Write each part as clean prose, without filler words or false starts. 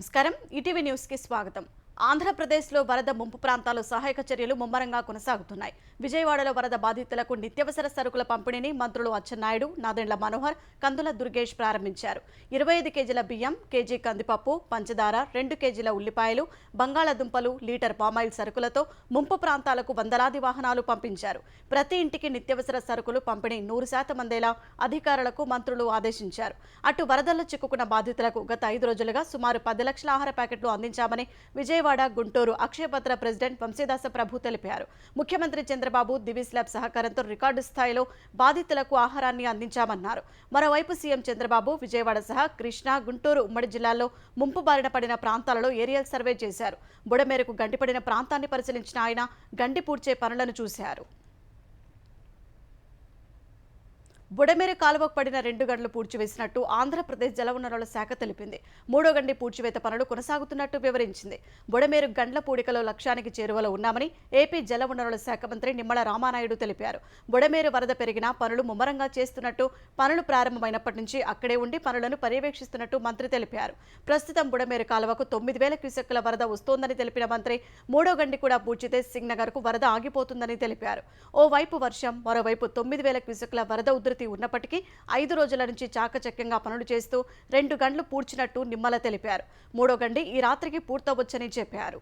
నమస్కారం ETV news కి స్వాగతం। ఆంధ్రప్రదేశ్లో వరద ముంపు ప్రాంతాల్లో సహాయక చర్యలు ముమ్మరంగా కొనసాగుతున్నాయి। విజయవాడలో వరద బాధితులకు నిత్యావసర సరుకుల పంపిణీని మంత్రులు అచ్చెన్నాయుడు, నాదెండ్ల మనోహర్, కందుల దుర్గేష్ ప్రారంభించారు। 25 కేజీల బియ్యం, కేజీ కందిపప్పు, పంచదార, 2 కేజీల ఉల్లిపాయలు, బంగాళాదుంపలు, లీటర్ పామాయిల్ సరుకులతో ముంపు ప్రాంతాలకు వందలాది వాహనాలు పంపించారు। ప్రతి ఇంటికి నిత్యావసర సరుకులు పంపిణీ 100% అందేలా అధికారులకు మంత్రులు ఆదేశించారు। అటు వరదల్లో చిక్కుకున్న బాధితులకు గత 5 రోజులుగా సుమారు 10 లక్షల ఆహార ప్యాకెట్లు అందించామని విజయవాడ, గుంటూరు అక్షయపత్ర ప్రెసిడెంట్ వంశీదాస ప్రభు తెలిపారు। ముఖ్యమంత్రి చంద్రబాబు దివిస్ ల్యాబ్ సహకారంతో రికార్డు స్థాయిలో బాధితులకు ఆహారాన్ని అందించామన్నారు। మరోవైపు సీఎం చంద్రబాబు విజయవాడ సహా కృష్ణా, గుంటూరు ఉమ్మడి జిల్లాల్లో ముంపు బారిన పడిన ప్రాంతాలలో ఏరియల్ సర్వే చేశారు। బుడమేరకు గండిపడిన ప్రాంతాన్ని పరిశీలించిన ఆయన గండి పూడ్చే పనులను చూశారు। బుడమేరు కాలువకు పడిన 2 గంటలు పూడ్చివేసినట్టు ఆంధ్రప్రదేశ్ జలవనరుల శాఖ తెలిపింది। 3వ గండి పూడ్చివేత పనులు కొనసాగుతున్నట్టు వివరించింది। బుడమేరు గండ్ల పూడికలో లక్ష్యానికి చేరువలో ఉన్నామని ఏపీ జలవనరుల శాఖ మంత్రి నిమ్మల రామానాయుడు తెలిపారు। బుడమేరు వరద పెరిగినా పనులు ముమ్మరంగా చేస్తున్నట్టు, పనులు ప్రారంభమైనప్పటి నుంచి అక్కడే ఉండి పనులను పర్యవేక్షిస్తున్నట్టు మంత్రి తెలిపారు। ప్రస్తుతం బుడమేరు కాలువకు 9000 క్యూసెక్కుల వరద వస్తోందని తెలిపిన మంత్రి 3వ గండి కూడా పూడ్చితే సింగనగర్కు వరద ఆగిపోతుందని తెలిపారు। ఓవైపు వర్షం, మరోవైపు 9000 క్యూసెక్కుల వరద ఉధృతి ఉన్నప్పటికీ 5 రోజుల నుంచి చాకచక్యంగా పనులు చేస్తూ 2 గంటలు పూడ్చినట్టు నిమ్మల తెలిపారు। 3వ గండి ఈ రాత్రికి పూర్తవచ్చని చెప్పారు।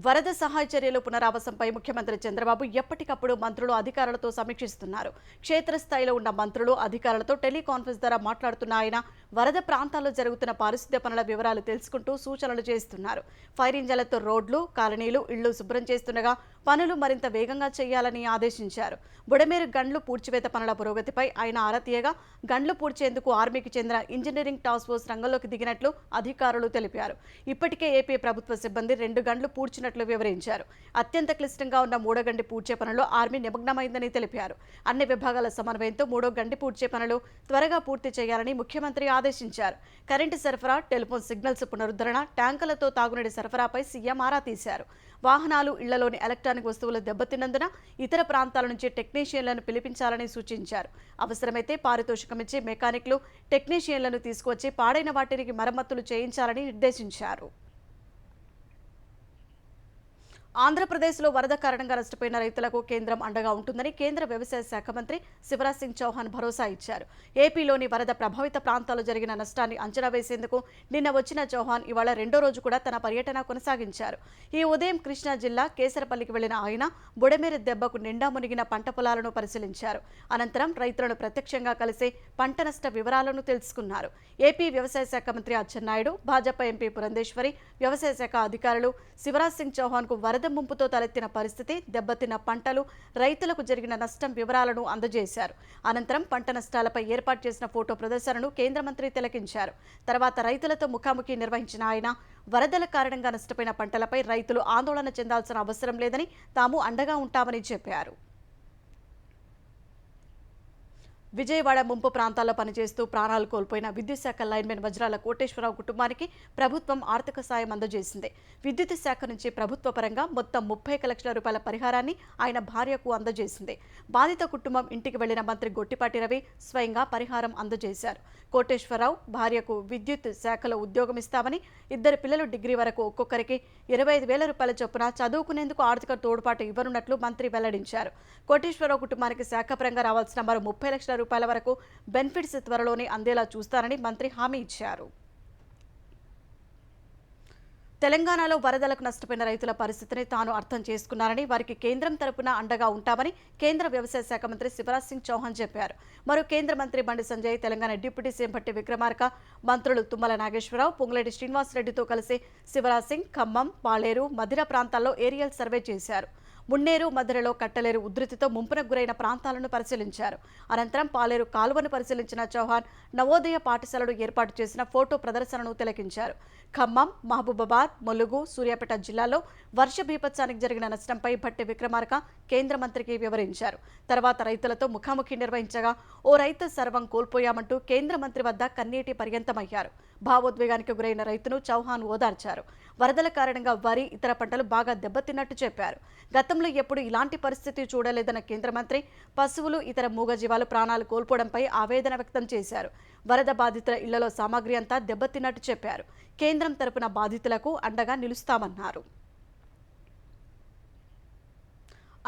వరద సహాయ చర్యలు పునరావాసంపై ముఖ్యమంత్రి చంద్రబాబు ఎప్పటికప్పుడు మంత్రులు, అధికారులతో సమీక్షిస్తున్నారు। క్షేత్రస్థాయిలో ఉన్న మంత్రులు, అధికారులతో టెలికాన్ఫరెన్స్ ద్వారా మాట్లాడుతున్న ఆయన వరద ప్రాంతాల్లో జరుగుతున్న పారిశుద్ధ్య పనుల వివరాలు తెలుసుకుంటూ సూచనలు చేస్తున్నారు। ఫైర్ ఇంజన్లతో రోడ్లు, కాలనీలు, ఇళ్లు శుభ్రం చేస్తుండగా పనులు మరింత వేగంగా చేయాలని ఆదేశించారు। బుడమేరు గండ్లు పూడ్చివేత పనుల పురోగతిపై ఆయన ఆరా తీయగా గండ్లు పూడ్చేందుకు ఆర్మీకి చెందిన ఇంజనీరింగ్ టాస్క్ ఫోర్స్ రంగంలోకి దిగినట్లు అధికారులు తెలిపారు। ఇప్పటికే ఏపీ ప్రభుత్వ సిబ్బంది 2 గంటలు పూడ్చినట్లు వివరించారు। అత్యంత క్లిష్టంగా ఉన్న 3వ గండి పూడ్చే పనుల్లో ఆర్మీ నిమగ్నమైందని తెలిపారు। అన్ని విభాగాల సమన్వయంతో 3వ గండి పూడ్చే పనులు త్వరగా పూర్తి చేయాలని ముఖ్యమంత్రి ఆదేశించారు। కరెంటు సరఫరా, టెలిఫోన్ సిగ్నల్స్ పునరుద్ధరణ, ట్యాంకులతో తాగునీటి సరఫరాపై సీఎం ఆరా తీశారు। వాహనాలు, ఇళ్లలోని ఎలక్ట్రానిక్ వస్తువులు దెబ్బతిన్నందున ఇతర ప్రాంతాల నుంచి టెక్నీషియన్లను పిలిపించాలని సూచించారు। అవసరమైతే పారితోషికమిచ్చి మెకానిక్లు, టెక్నీషియన్లను తీసుకువచ్చి పాడైన వాటికి మరమ్మతులు చేయించాలని నిర్దేశించారు। ఆంధ్రప్రదేశ్లో వరద కారణంగా నష్టపోయిన రైతులకు కేంద్రం అండగా ఉంటుందని కేంద్ర వ్యవసాయ శాఖ మంత్రి శివరాజ్ సింగ్ చౌహాన్ భరోసా ఇచ్చారు। ఏపీలోని వరద ప్రభావిత ప్రాంతాల్లో జరిగిన నష్టాన్ని అంచనా వేసేందుకు నిన్న వచ్చిన చౌహాన్ ఇవాళ 2వ రోజు కూడా తన పర్యటన కొనసాగించారు। ఈ ఉదయం కృష్ణా జిల్లా కేసరపల్లికి వెళ్లిన ఆయన బుడమేరు దెబ్బకు నిండా మునిగిన పంట పొలాలను పరిశీలించారు। అనంతరం రైతులను ప్రత్యక్షంగా కలిసి పంట నష్ట వివరాలను తెలుసుకున్నారు। ఏపీ వ్యవసాయ శాఖ మంత్రి అచ్చెన్నాయుడు, భాజపా ఎంపీ పురంధేశ్వరి, వ్యవసాయ శాఖ అధికారులు శివరాజ్ సింగ్ చౌహాన్కు వరద ముంపుతో తలెత్తిన పరిస్థితి, దెబ్బతిన్న పంటలు, రైతులకు జరిగిన నష్టం వివరాలను అందజేశారు। అనంతరం పంట నష్టాలపై ఏర్పాటు చేసిన ఫోటో ప్రదర్శనను కేంద్ర మంత్రి తిలకించారు। తర్వాత రైతులతో ముఖాముఖి నిర్వహించిన ఆయన వరదల కారణంగా నష్టపోయిన పంటలపై రైతులు ఆందోళన చెందాల్సిన అవసరం లేదని, తాము అండగా ఉంటామని చెప్పారు। విజయవాడ ముంపు ప్రాంతాల్లో పనిచేస్తూ ప్రాణాలు కోల్పోయిన విద్యుత్ శాఖ లైన్మెన్ వజ్రాల కోటేశ్వరరావు కుటుంబానికి ప్రభుత్వం ఆర్థిక సాయం అందజేసింది। విద్యుత్ శాఖ నుంచి ప్రభుత్వ పరంగా మొత్తం 31 లక్షల రూపాయల పరిహారాన్ని ఆయన భార్యకు అందజేసింది। బాధిత కుటుంబం ఇంటికి వెళ్లిన మంత్రి గొట్టిపాటి రవి స్వయంగా పరిహారం అందజేశారు। కోటేశ్వరరావు భార్యకు విద్యుత్ శాఖలో ఉద్యోగం ఇస్తామని, 2 పిల్లలు డిగ్రీ వరకు ఒక్కొక్కరికి 25,000 రూపాయల చొప్పున చదువుకునేందుకు ఆర్థిక తోడ్పాటు ఇవ్వనున్నట్లు మంత్రి వెల్లడించారు। కోటేశ్వరరావు కుటుంబానికి శాఖపరంగా రావాల్సిన మరో 30 లక్షల రూపాయల వరకు బెనిఫిట్స్ త్వరలోనే అందేలా చూస్తారని మంత్రి హామీ ఇచ్చారు। తెలంగాణలో వరదలకు నష్టపోయిన రైతుల పరిస్థితిని తాను అర్థం చేసుకున్నారని, వారికి కేంద్రం తరపున అండగా ఉంటామని కేంద్ర వ్యవసాయ శాఖ మంత్రి శివరాజ్ సింగ్ చౌహాన్ చెప్పారు। మరో కేంద్ర మంత్రి బండి సంజయ్, తెలంగాణ డిప్యూటీ సీఎం భట్టి విక్రమార్క, మంత్రులు తుమ్మల నాగేశ్వరరావు, పొంగులేటి శ్రీనివాసరెడ్డితో కలిసి శివరాజ్ సింగ్ ఖమ్మం, పాలేరు, మధిర ప్రాంతాల్లో ఏరియల్ సర్వే చేశారు। మున్నేరు, మధిరలో కట్టలేరు ఉధృతితో ముంపునకు గురైన ప్రాంతాలను పరిశీలించారు। అనంతరం పాలేరు కాలువను పరిశీలించిన చౌహాన్ నవోదయ పాఠశాలలు ఏర్పాటు చేసిన ఫోటో ప్రదర్శనను తిలకించారు। ఖమ్మం, మహబూబాబాద్, ములుగు, సూర్యాపేట జిల్లాలో వర్ష బీభత్సానికి జరిగిన నష్టంపై భట్టి విక్రమార్క కేంద్ర మంత్రికి వివరించారు। తర్వాత రైతులతో ముఖాముఖి నిర్వహించగా ఓ రైతు సర్వం కోల్పోయామంటూ కేంద్ర మంత్రి వద్ద కన్నీటి పర్యంతమయ్యారు। భావోద్వేగానికి గురైన రైతును చౌహాన్ ఓదార్చారు। వరదల కారణంగా వరి, ఇతర పంటలు బాగా దెబ్బతిన్నట్టు చెప్పారు. గతంలో ఎప్పుడు ఇలాంటి పరిస్థితి చూడలేదన్న కేంద్ర మంత్రి పశువులు, ఇతర మూగజీవాలు ప్రాణాలు కోల్పోవడంపై ఆవేదన వ్యక్తం చేశారు. వరద బాధితుల ఇళ్లలో సామాగ్రి అంతా దెబ్బతిన్నట్టు చెప్పారు. కేంద్రం తరపున బాధితులకు అండగా నిలుస్తామన్నారు.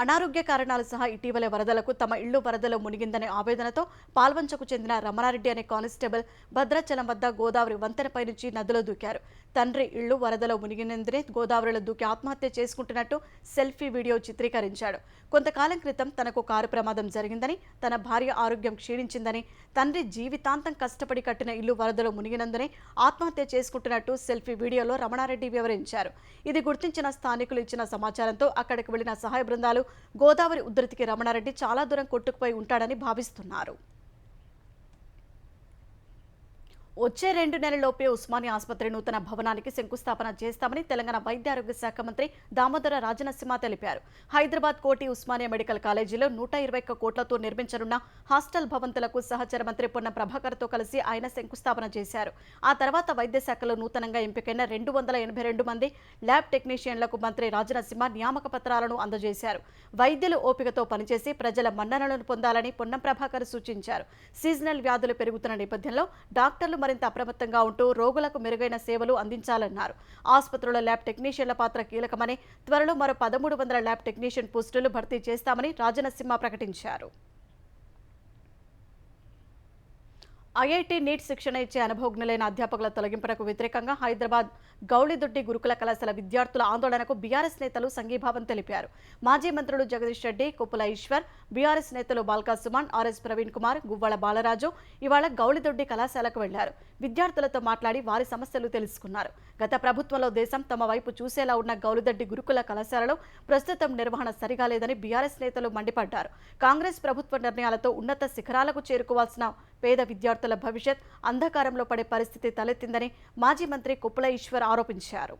అనారోగ్య కారణాలు సహా ఇటీవలే వరదలకు తమ ఇళ్లు వరదలో మునిగిందనే ఆవేదనతో పాల్వంచకు చెందిన రమణారెడ్డి అనే కానిస్టేబుల్ భద్రాచలం వద్ద గోదావరి వంతెనపై నుంచి నదిలో దూకారు. తండ్రి ఇళ్లు వరదలో మునిగినందునే గోదావరిలో దూకి ఆత్మహత్య చేసుకుంటున్నట్టు సెల్ఫీ వీడియో చిత్రీకరించాడు. కొంతకాలం క్రితం తనకు కారు ప్రమాదం జరిగిందని, తన భార్య ఆరోగ్యం క్షీణించిందని, తండ్రి జీవితాంతం కష్టపడి కట్టిన ఇల్లు వరదలో మునిగినందునే ఆత్మహత్య చేసుకుంటున్నట్టు సెల్ఫీ వీడియోలో రమణారెడ్డి వివరించారు. ఇది గుర్తించిన స్థానికులు ఇచ్చిన సమాచారంతో అక్కడికి వెళ్లిన సహాయ బృందాలు గోదావరి ఉధృతికి రమణారెడ్డి చాలా దూరం కొట్టుకుపోయి ఉంటాడని భావిస్తున్నారు. వచ్చే 2 నెలల్లోపే ఉస్మానియా ఆసుపత్రి నూతన భవనానికి శంకుస్థాపన చేస్తామని తెలంగాణ వైద్య ఆరోగ్య శాఖ మంత్రి దామోదర రాజనరసింహ తెలిపారు. హైదరాబాద్ కోటి ఉస్మానియా మెడికల్ కాలేజీలో 121 కోట్లతో నిర్మించనున్న హాస్టల్ భవంతులకు సహచర మంత్రి పొన్నం ప్రభాకర్తో కలిసి ఆయన శంకుస్థాపన చేశారు. ఆ తర్వాత వైద్య శాఖలో నూతనంగా ఎంపికైన 282 మంది ల్యాబ్ టెక్నీషియన్లకు మంత్రి రాజనరసింహ నియామక పత్రాలను అందజేశారు. వైద్యులు ఓపికతో పనిచేసి ప్రజల మన్ననలను పొందాలని పొన్నం ప్రభాకర్ సూచించారు. సీజనల్ వ్యాధులు పెరుగుతున్న నేపథ్యంలో డాక్టర్లు మరింత అప్రమత్తంగా ఉంటూ రోగులకు మెరుగైన సేవలు అందించాలన్నారు. ఆసుపత్రిలో ల్యాబ్ టెక్నీషియన్ల పాత్ర కీలకమని, త్వరలో మరో 1300 ల్యాబ్ టెక్నీషియన్ పోస్టులు భర్తీ చేస్తామని రాజనరసింహ ప్రకటించారు. ఐఐటీ నీట్ శిక్షణ ఇచ్చే అనుభవజ్ఞులైన అధ్యాపకుల తొలగింపునకు వ్యతిరేకంగా హైదరాబాద్ గౌళిదొడ్డి గురుకుల కళాశాల విద్యార్థుల ఆందోళనకు బీఆర్ఎస్ నేతలు సంఘీభావం తెలిపారు. మాజీ మంత్రులు జగదీష్ రెడ్డి, కొప్పుల ఈశ్వర్, బీఆర్ఎస్ నేతలు బాల్కా సుమన్, ఆర్ఎస్ ప్రవీణ్ కుమార్, గువ్వల బాలరాజు ఇవాళ గౌళిదొడ్డి కళాశాలకు వెళ్లారు. విద్యార్థులతో మాట్లాడి వారి సమస్యలు తెలుసుకున్నారు. గత ప్రభుత్వంలో దేశం తమ వైపు చూసేలా ఉన్న గౌళిదొడ్డి గురుకుల కళాశాలలో ప్రస్తుతం నిర్వహణ సరిగా లేదని బీఆర్ఎస్ నేతలు మండిపడ్డారు. కాంగ్రెస్ ప్రభుత్వ నిర్ణయాలతో ఉన్నత శిఖరాలకు చేరుకోవాల్సిన పేద విద్యార్థుల భవిష్యత్ అంధకారంలో పడే పరిస్థితి తలెత్తిందని మాజీ మంత్రి కొప్పుల ఈశ్వర్ ఆరోపించారు.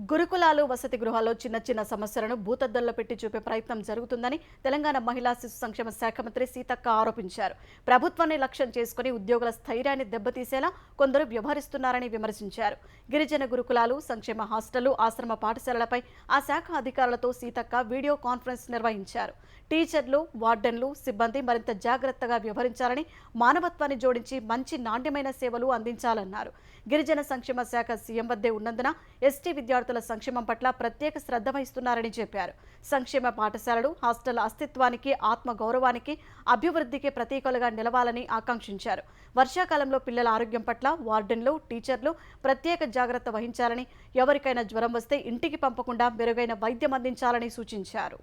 గురుకులాలు, వసతి గృహాల్లో చిన్న చిన్న సమస్యలను భూతద్దంలో పెట్టి చూపే ప్రయత్నం జరుగుతుందని తెలంగాణ మహిళా శిశు సంక్షేమ శాఖ మంత్రి సీతక్క ఆరోపించారు. ప్రభుత్వాన్ని లక్ష్యం చేసుకుని ఉద్యోగుల స్థైర్యాన్ని దెబ్బతీసేలా కొందరు వ్యవహరిస్తున్నారని విమర్శించారు. గిరిజన గురుకులాలు, సంక్షేమ హాస్టళ్లు, ఆశ్రమ పాఠశాలలపై ఆ శాఖ అధికారులతో సీతక్క వీడియో కాన్ఫరెన్స్ నిర్వహించారు. టీచర్లు, వార్డెన్లు, సిబ్బంది మరింత జాగ్రత్తగా వ్యవహరించాలని, మానవత్వాన్ని జోడించి మంచి నాణ్యమైన సేవలు అందించాలన్నారు. గిరిజన సంక్షేమ శాఖ సీఎం వద్దే ఉన్నందున ఎస్టీ విద్యార్థుల సంక్షేమం పట్ల ప్రత్యేక శ్రద్ధ వహిస్తున్నారని చెప్పారు. సంక్షేమ పాఠశాలలు, హాస్టళ్ల అస్తిత్వానికి, ఆత్మ గౌరవానికి, అభివృద్ధికి ప్రతీకలుగా నిలవాలని ఆకాంక్షించారు. వర్షాకాలంలో పిల్లల ఆరోగ్యం పట్ల వార్డెన్లు, టీచర్లు ప్రత్యేక జాగ్రత్త వహించాలని, ఎవరికైనా జ్వరం వస్తే ఇంటికి పంపకుండా మెరుగైన వైద్యం అందించాలని సూచించారు.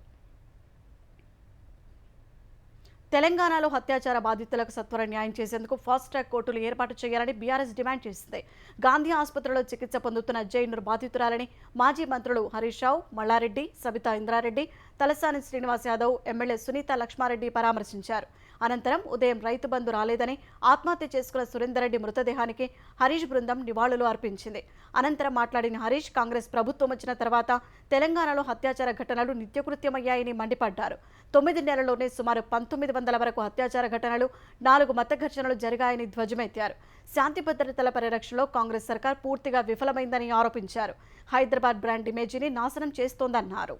తెలంగాణలో అత్యాచార బాధితులకు సత్వర న్యాయం చేసేందుకు ఫాస్ట్ ట్రాక్ కోర్టులు ఏర్పాటు చేయాలని బీఆర్ఎస్ డిమాండ్ చేసింది. గాంధీ ఆసుపత్రిలో చికిత్స పొందుతున్న జైనూర్ బాధితురాలని మాజీ మంత్రులు హరీష్ రావు, మల్లారెడ్డి, సబితా ఇంద్రారెడ్డి, తలసాని శ్రీనివాస్ యాదవ్, ఎమ్మెల్యే సునీత లక్ష్మారెడ్డి పరామర్శించారు. అనంతరం ఉదయం రైతు బంధు రాలేదని ఆత్మహత్య చేసుకున్న సురేందర్ రెడ్డి మృతదేహానికి హరీష్ బృందం నివాళులు అర్పించింది. అనంతరం మాట్లాడిన హరీష్, కాంగ్రెస్ ప్రభుత్వం వచ్చిన తర్వాత తెలంగాణలో అత్యాచార ఘటనలు నిత్యకృత్యమయ్యాయని మండిపడ్డారు. 9 నెలల్లోనే సుమారు 1900 వరకు అత్యాచార ఘటనలు, 4 మత ఘర్షణలు జరిగాయని ధ్వజమెత్తారు. శాంతి భద్రతల పరిరక్షణలో కాంగ్రెస్ సర్కార్ పూర్తిగా విఫలమైందని ఆరోపించారు. హైదరాబాద్ బ్రాండ్ ఇమేజీని నాశనం చేస్తోందన్నారు.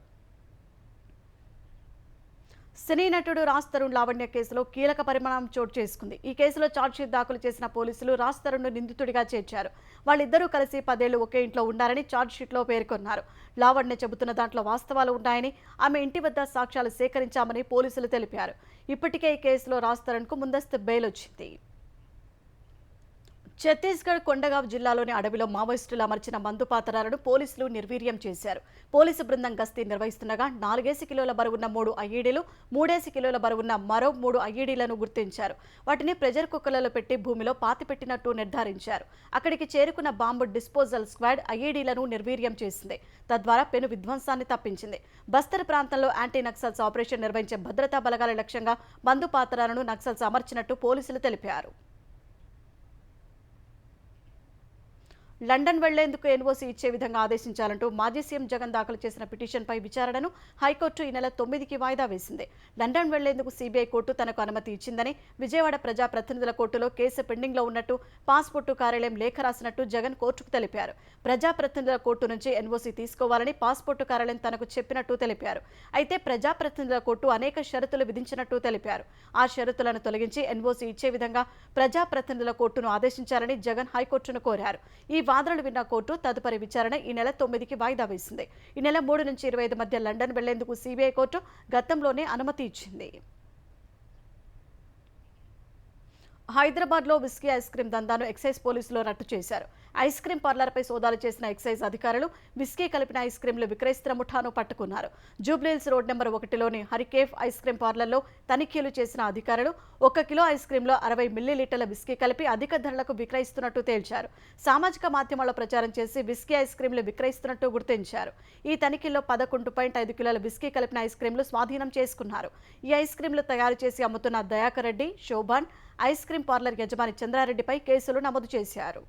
సినీ నటుడు రాజ్ తరుణ్ లావణ్య కేసులో కీలక పరిణామం చోటు చేసుకుంది. ఈ కేసులో ఛార్జ్షీట్ దాఖలు చేసిన పోలీసులు రాజ్ తరుణ్ను నిందితుడిగా చేర్చారు. వాళ్ళిద్దరూ కలిసి 10 ఏళ్లు ఒకే ఇంట్లో ఉన్నారని ఛార్జ్షీట్లో పేర్కొన్నారు. లావణ్య చెబుతున్న దాంట్లో వాస్తవాలు ఉన్నాయని, ఆమె ఇంటి వద్ద సాక్ష్యాలు సేకరించామని పోలీసులు తెలిపారు. ఇప్పటికే ఈ కేసులో రాజ్ తరుణ్కు ముందస్తు బెయిల్ వచ్చింది. ఛత్తీస్గఢ్ కొండగావ్ జిల్లాలోని అడవిలో మావోయిస్టులు అమర్చిన మందు పాతరాలను పోలీసులు నిర్వీర్యం చేశారు. పోలీసు బృందం గస్తీ నిర్వహిస్తుండగా 4 కిలోల బరువున్న 3 ఐఈడీలు, 3 కిలోల బరువున్న మరో 3 ఐఈడీలను గుర్తించారు. వాటిని ప్రెజర్ కుక్కర్లలో పెట్టి భూమిలో పాతిపెట్టినట్టు నిర్ధారించారు. అక్కడికి చేరుకున్న బాంబు డిస్పోజల్ స్క్వాడ్ ఐఈడీలను నిర్వీర్యం చేసింది. తద్వారా పెను విధ్వంసాన్ని తప్పించింది. బస్తర్ ప్రాంతంలో యాంటీ నక్సల్స్ ఆపరేషన్ నిర్వహించే భద్రతా బలగాల లక్ష్యంగా మందు పాతరాలను నక్సల్స్ అమర్చినట్టు పోలీసులు తెలిపారు. లండన్ వెళ్లేందుకు ఎన్ఓసీ ఇచ్చే విధంగా ఆదేశించాలంటూ మాజీ సీఎం జగన్ దాఖలు చేసిన పిటిషన్పై విచారణను హైకోర్టు ఈ నెల 9కి వాయిదా వేసింది. లండన్ వెళ్లేందుకు సీబీఐ కోర్టు తనకు అనుమతి ఇచ్చిందని, విజయవాడ ప్రజా ప్రతినిధుల కోర్టులో కేసు పెండింగ్లో ఉన్నట్టు పాస్పోర్టు కార్యాలయం లేఖ రాసినట్టు జగన్ కోర్టుకు తెలిపారు. ప్రజా ప్రతినిధుల కోర్టు నుంచి ఎన్ఓసీ తీసుకోవాలని పాస్పోర్టు కార్యాలయం తనకు చెప్పినట్టు తెలిపారు. అయితే ప్రజా ప్రతినిధుల కోర్టు అనేక షరతులు విధించినట్టు తెలిపారు. ఆ షరతులను తొలగించి ఎన్ఓసీ ఇచ్చే విధంగా ప్రజా ప్రతినిధుల కోర్టును ఆదేశించాలని జగన్ హైకోర్టును కోరారు. ఈ వాదనలు విన్న కోర్టు తదుపరి విచారణ ఈ నెల 9కి వాయిదా వేసింది. ఈ నెల 3 నుంచి 25 మధ్య లండన్ వెళ్లేందుకు సీబీఐ కోర్టు గతంలోనే అనుమతి ఇచ్చింది. హైదరాబాద్లో విస్కీ ఐస్ క్రీం దందాను ఎక్సైజ్ పోలీసులు రట్టు చేశారు. ఐస్ క్రీం పార్లర్పై సోదాలు చేసిన ఎక్సైజ్ అధికారులు విస్కీ కలిపిన ఐస్ క్రీంలు విక్రయిస్తున్న ముఠాను పట్టుకున్నారు. జూబ్లీహిల్స్ రోడ్ నెంబర్ 1లోని హరికేఫ్ ఐస్ క్రీం పార్లర్లో తనిఖీలు చేసిన అధికారులు 1 కిలో ఐస్ క్రీంలో 60 మిల్లీలీటర్ల విస్కీ కలిపి అధిక ధరలకు విక్రయిస్తున్నట్టు తేల్చారు. సామాజిక మాధ్యమాల్లో ప్రచారం చేసి విస్కీ ఐస్ క్రీంలు విక్రయిస్తున్నట్టు గుర్తించారు. ఈ తనిఖీల్లో 11.5 కిలోల విస్కీ కలిపిన ఐస్ క్రీంలు స్వాధీనం చేసుకున్నారు. ఈ ఐస్ క్రీంలు తయారు చేసి అమ్ముతున్న Dayakar Reddy, Shobhan, ice cream parlour యజమాని చంద్రారెడ్డిపై కేసులు నమోదు చేశారు.